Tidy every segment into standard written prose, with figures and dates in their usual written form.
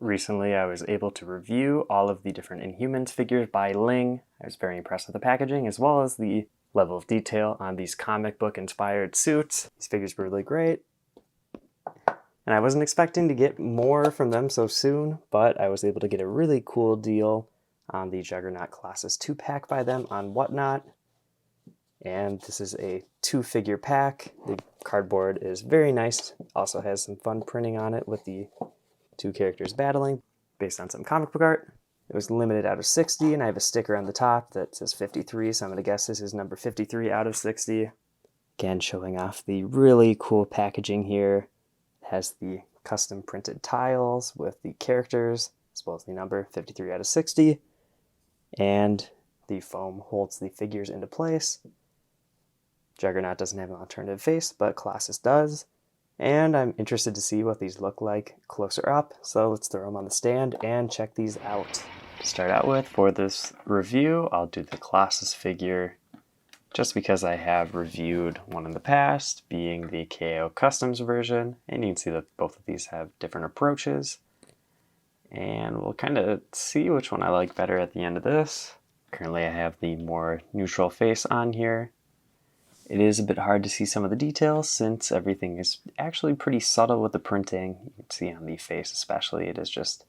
Recently, I was able to review all of the different Inhumans figures by Ling. I was very impressed with the packaging as well as the level of detail on these comic book inspired suits. These figures were really great. And I wasn't expecting to get more from them so soon, but I was able to get a really cool deal on the Juggernaut Colossus 2-pack by them on Whatnot. And this is a 2-figure pack. The cardboard is very nice. Also has some fun printing on it with the 2 characters battling based on some comic book art. It was limited out of 60, and I have a sticker on the top that says 53, so I'm going to guess this is number 53 out of 60. Again, showing off the really cool packaging here. It has the custom printed tiles with the characters, as well as the number 53 out of 60. And the foam holds the figures into place. Juggernaut doesn't have an alternative face, but Colossus does. And I'm interested to see what these look like closer up, so let's throw them on the stand and check these out. To start out with, for this review, I'll do the Colossus figure just because I have reviewed one in the past, being the KO Customs version, and you can see that both of these have different approaches. And we'll kind of see which one I like better at the end of this. Currently I have the more neutral face on here. It is a bit hard to see some of the details since everything is actually pretty subtle with the printing. You can see on the face especially, it is just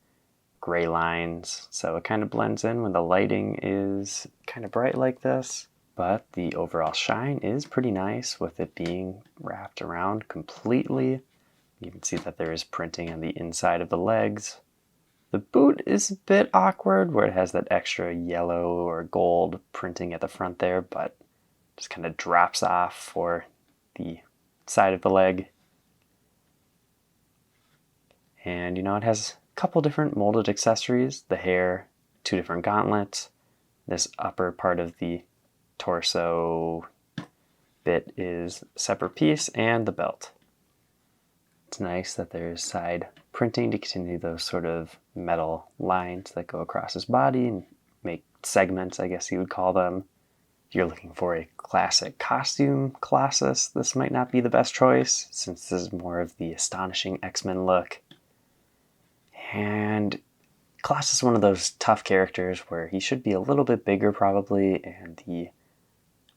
gray lines, so it kind of blends in when the lighting is kind of bright like this. But the overall shine is pretty nice with it being wrapped around completely. You can see that there is printing on the inside of the legs. The boot is a bit awkward where it has that extra yellow or gold printing at the front there, but just kind of drops off for the side of the leg. And it has a couple different molded accessories. The hair, 2 different gauntlets. This upper part of the torso bit is a separate piece, and the belt. It's nice that there's side printing to continue those sort of metal lines that go across his body and make segments, I guess you would call them. If you're looking for a classic costume Colossus, this might not be the best choice, since this is more of the astonishing X-Men look. And Colossus is one of those tough characters where he should be a little bit bigger probably, and the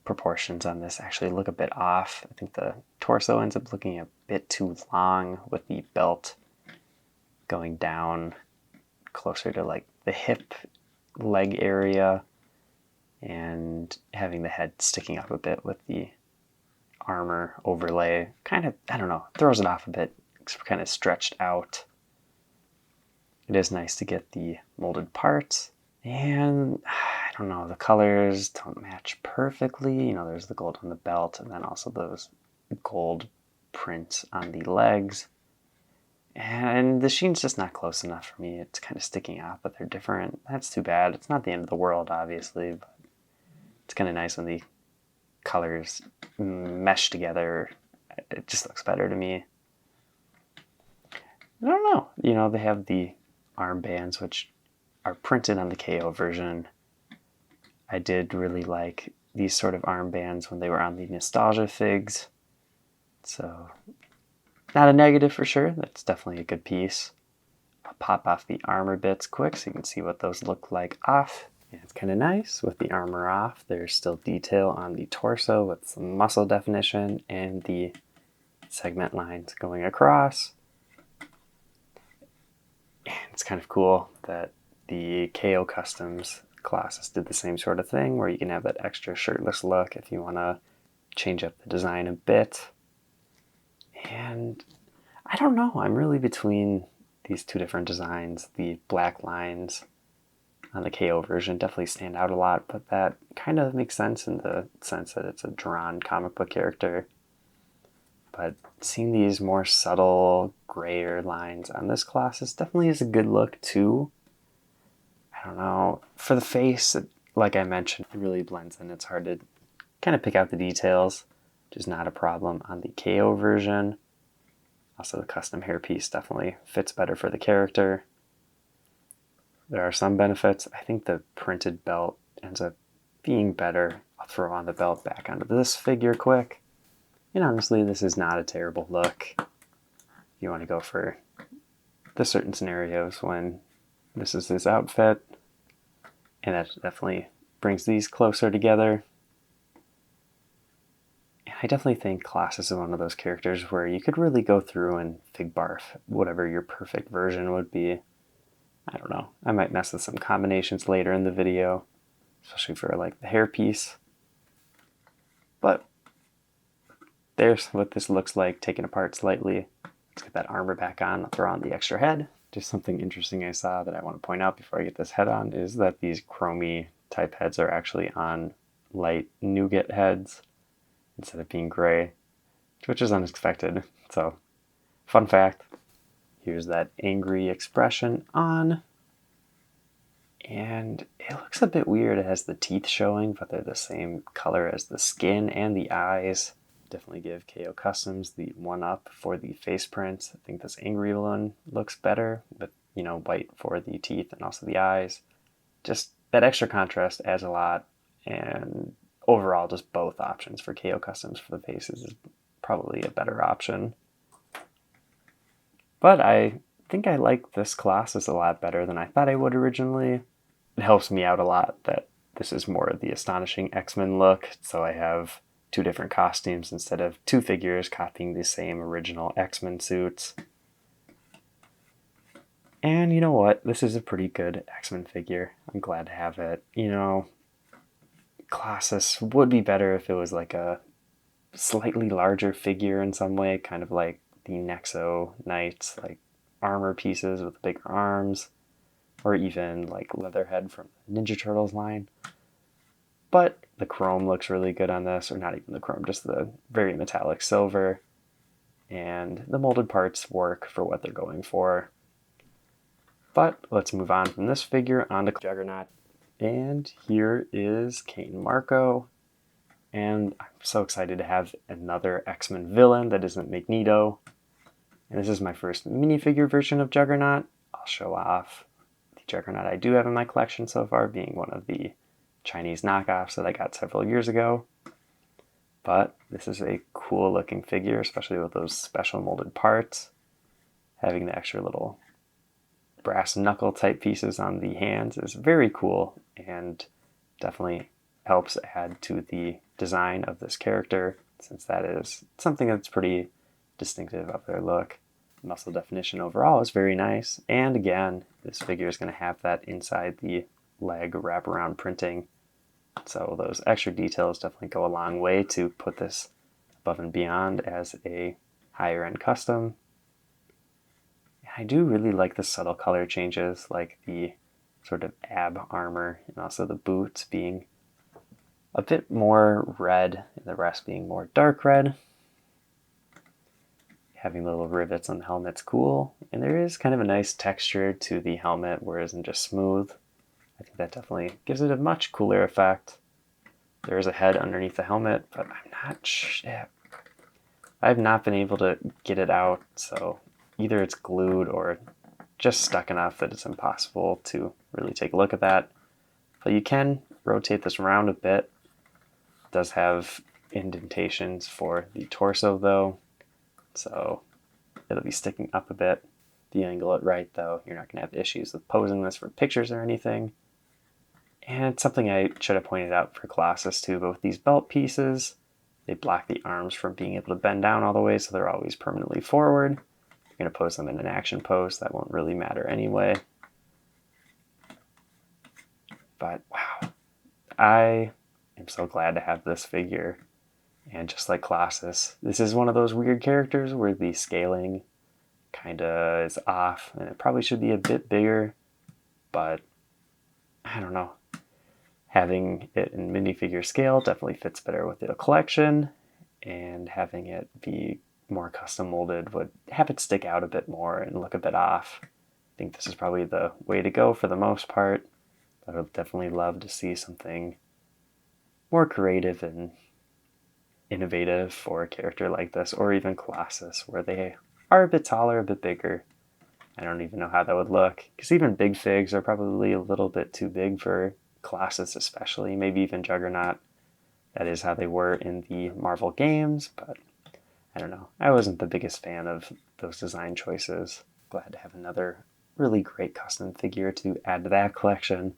proportions on this actually look a bit off. I think the torso ends up looking a bit too long with the belt going down closer to like the hip leg area, and having the head sticking up a bit with the armor overlay kind of, I don't know, throws it off a bit. It's kind of stretched out. It is nice to get the molded parts, and I don't know, the colors don't match perfectly. There's the gold on the belt and then also those gold prints on the legs. And the sheen's just not close enough for me. It's kind of sticking out, but they're different. That's too bad. It's not the end of the world, obviously, but it's kind of nice when the colors mesh together. It just looks better to me. I don't know. They have the armbands, which are printed on the KO version. I did really like these sort of armbands when they were on the nostalgia figs. So, not a negative for sure. That's definitely a good piece. I'll pop off the armor bits quick so you can see what those look like off. And it's kind of nice with the armor off. There's still detail on the torso with some muscle definition and the segment lines going across. And it's kind of cool that the KO Customs Colossus did the same sort of thing where you can have that extra shirtless look if you want to change up the design a bit. And I don't know, I'm really between these 2 different designs. The black lines on the KO version definitely stand out a lot, but that kind of makes sense in the sense that it's a drawn comic book character. But seeing these more subtle, grayer lines on this Colossus definitely is a good look too. I don't know. For the face, like I mentioned, it really blends in. It's hard to kind of pick out the details, which is not a problem on the KO version. Also, the custom hairpiece definitely fits better for the character. There are some benefits. I think the printed belt ends up being better. I'll throw on the belt back onto this figure quick. And honestly, this is not a terrible look. If you want to go for there's certain scenarios when this is his outfit, and that definitely brings these closer together. And I definitely think Colossus is one of those characters where you could really go through and fig barf whatever your perfect version would be. I don't know. I might mess with some combinations later in the video, especially for like the hairpiece. But there's what this looks like taken apart slightly. Let's get that armor back on. I'll throw on the extra head. Just something interesting I saw that I want to point out before I get this head on is that these chromey type heads are actually on light nougat heads instead of being gray, which is unexpected. So, fun fact. Here's that angry expression on. And it looks a bit weird. It has the teeth showing, but they're the same color as the skin and the eyes. Definitely give KO Customs the one up for the face prints. I think this angry one looks better, but white for the teeth and also the eyes. Just that extra contrast adds a lot, and overall just both options for KO Customs for the faces is probably a better option. But I think I like this Colossus a lot better than I thought I would originally. It helps me out a lot that this is more of the astonishing X-Men look, so I have 2 different costumes instead of 2 figures copying the same original X-Men suits. And you know what? This is a pretty good X-Men figure. I'm glad to have it. Colossus would be better if it was like a slightly larger figure in some way, kind of like the Nexo Knights, like armor pieces with bigger arms, or even like Leatherhead from the Ninja Turtles line. But the chrome looks really good on this, or not even the chrome, just the very metallic silver. And the molded parts work for what they're going for. But let's move on from this figure onto Juggernaut. And here is Kane Marco. And I'm so excited to have another X-Men villain that isn't Magneto. And this is my first minifigure version of Juggernaut. I'll show off the Juggernaut I do have in my collection so far, being one of the Chinese knockoffs that I got several years ago. But this is a cool looking figure, especially with those special molded parts. Having the extra little brass knuckle type pieces on the hands is very cool and definitely helps add to the design of this character, since that is something that's pretty distinctive of their look. Muscle definition overall is very nice, and again, this figure is going to have that inside the leg wraparound printing, so those extra details definitely go a long way to put this above and beyond as a higher end custom. I do really like the subtle color changes, like the sort of ab armor and also the boots being a bit more red and the rest being more dark red. Having little rivets on the helmet's cool, and there is kind of a nice texture to the helmet where it isn't just smooth. I think that definitely gives it a much cooler effect. There is a head underneath the helmet, but I'm not sure. I've not been able to get it out, so either it's glued or just stuck enough that it's impossible to really take a look at that. But you can rotate this around a bit. It does have indentations for the torso though, so it'll be sticking up a bit. If you angle it right though, you're not going to have issues with posing this for pictures or anything. And it's something I should have pointed out for Colossus too, but with these belt pieces, they block the arms from being able to bend down all the way, so they're always permanently forward. You're going to pose them in an action pose, that won't really matter anyway. But wow, I am so glad to have this figure. And just like Colossus, this is one of those weird characters where the scaling kind of is off, and it probably should be a bit bigger, but I don't know. Having it in minifigure scale definitely fits better with the collection, and having it be more custom molded would have it stick out a bit more and look a bit off. I think this is probably the way to go for the most part. I would definitely love to see something more creative and innovative for a character like this, or even Colossus, where they are a bit taller, a bit bigger. I don't even know how that would look, because even big figs are probably a little bit too big for Colossus especially, maybe even Juggernaut. That is how they were in the Marvel games, but I don't know. I wasn't the biggest fan of those design choices. Glad to have another really great custom figure to add to that collection.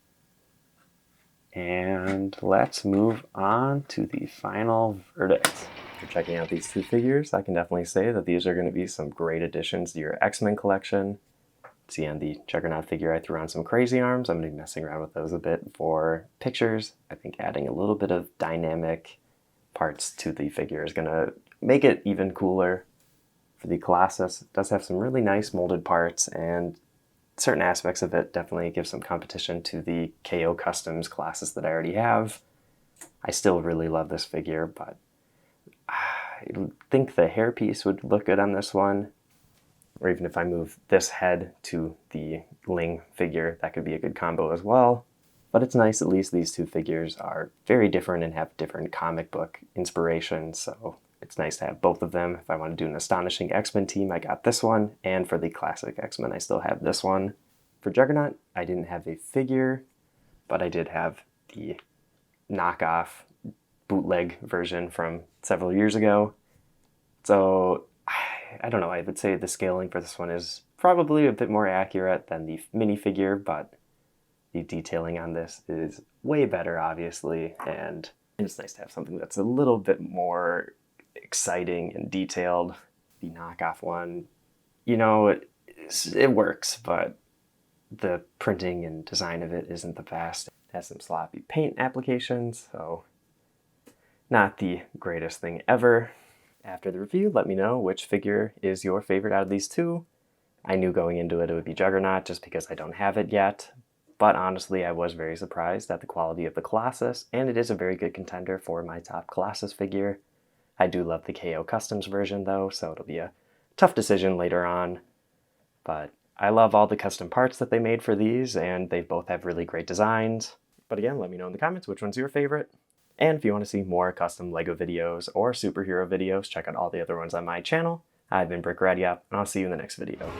And let's move on to the final verdict. After checking out these two figures, I can definitely say that these are going to be some great additions to your X-Men collection. See, on the Juggernaut figure, I threw on some crazy arms. I'm going to be messing around with those a bit for pictures. I think adding a little bit of dynamic parts to the figure is going to make it even cooler. For the Colossus, it does have some really nice molded parts, and certain aspects of it definitely give some competition to the KO Customs Colossus that I already have. I still really love this figure, but I think the hairpiece would look good on this one. Or even if I move this head to the Ling figure, that could be a good combo as well. But it's nice, at least these two figures are very different and have different comic book inspiration, so it's nice to have both of them. If I want to do an astonishing X-Men team, I got this one, and for the classic X-Men, I still have this one. For Juggernaut, I didn't have a figure, but I did have the knockoff bootleg version from several years ago. So I don't know, I would say the scaling for this one is probably a bit more accurate than the minifigure, but the detailing on this is way better, obviously, and it's nice to have something that's a little bit more exciting and detailed. The knockoff one, you know, it works, but the printing and design of it isn't the best. It has some sloppy paint applications, so not the greatest thing ever. After the review, let me know which figure is your favorite out of these two. I knew going into it would be Juggernaut just because I don't have it yet, but honestly I was very surprised at the quality of the Colossus, and it is a very good contender for my top Colossus figure. I do love the KO Customs version though, so it'll be a tough decision later on, but I love all the custom parts that they made for these, and they both have really great designs. But again, let me know in the comments which one's your favorite. And if you want to see more custom LEGO videos or superhero videos, check out all the other ones on my channel. I've been Brick Ready Up, and I'll see you in the next video.